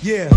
Yeah.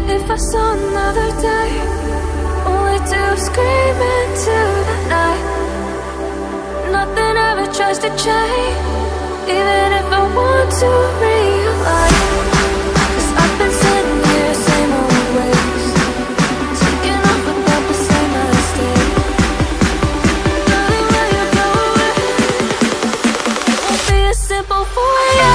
If I saw another day, only to scream into the night. Nothing ever tries to change, even if I want to realize. 'Cause I've been sitting here, same old ways, taking off without the same mistake. Darling, where you going? It won't be as simple for you.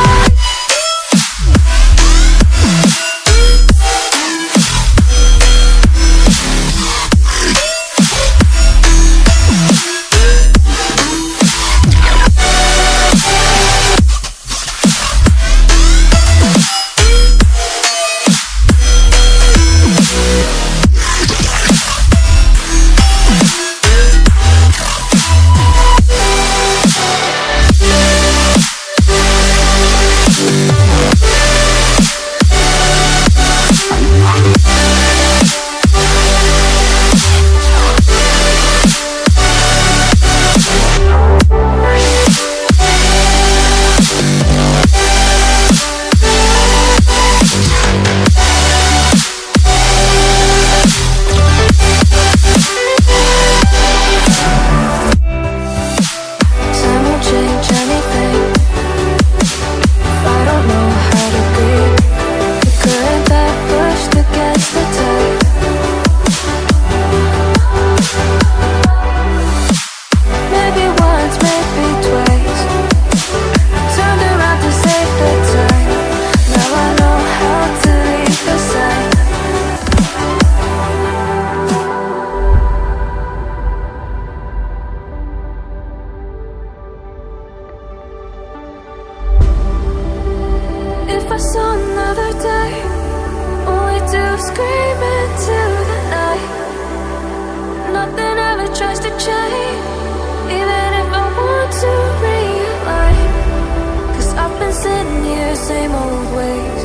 If I saw another day, only to scream into the night. Nothing ever tries to change, even if I want to realize. 'Cause I've been sitting here, same old ways,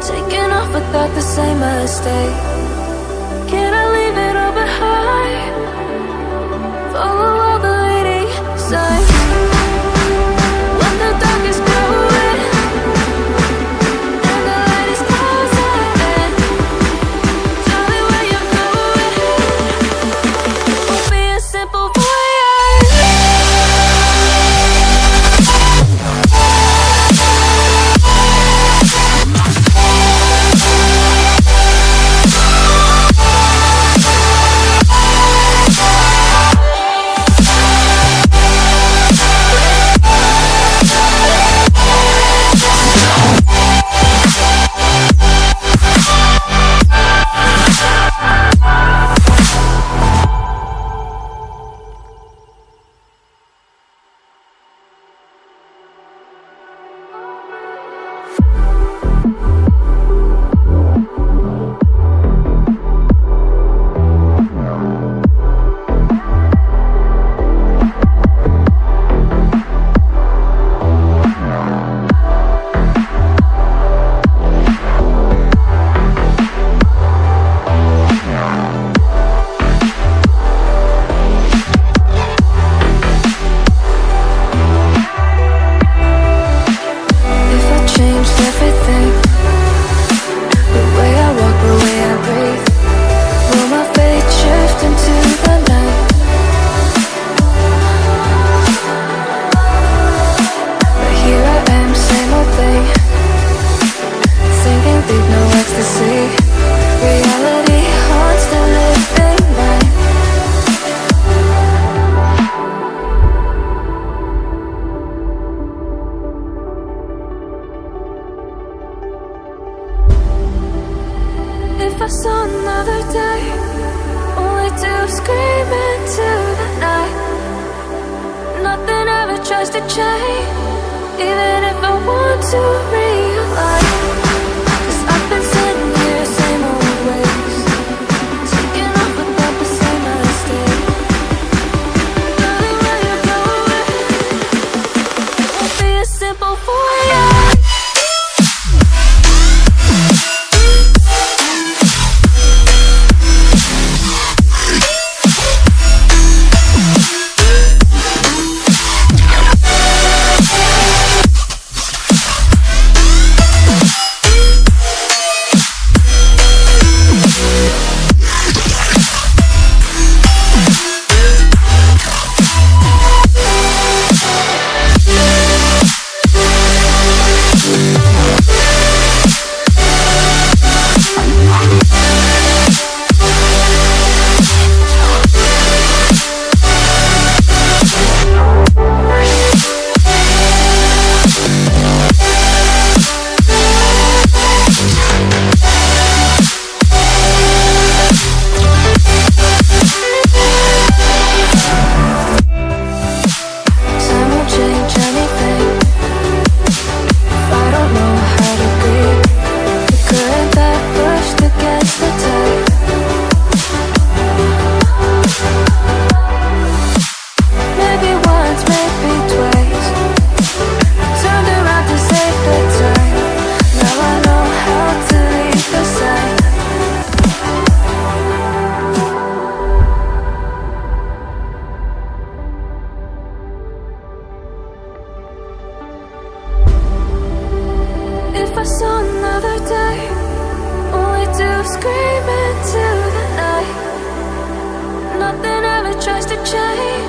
taking off without the same mistake. Can I leave it all behind? Follow all the leading signs. When the dark is growing and the light is closing in, tell me where you're going. Won't be as simple for you. to change, even if I want to realize. 'Cause I've been sitting here, same old ways, taking off without the same mistake. Darling, where you going? Won't be as simple for you. If I saw another day, only to scream into the night. Nothing ever tries to change,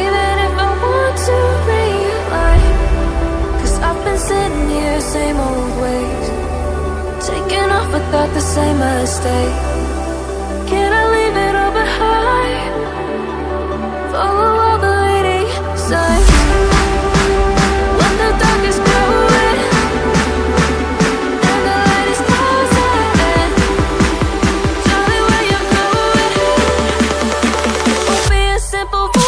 even if I want to realize. 'Cause I've been sitting here, same old ways, taking off without the same mistake. Can I leave it all behind? Follow all the leading signs. When the dark is growing and the light is closing in, tell me where you're going. Won't be as simple for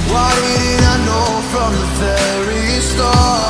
What didn't I know from the very start?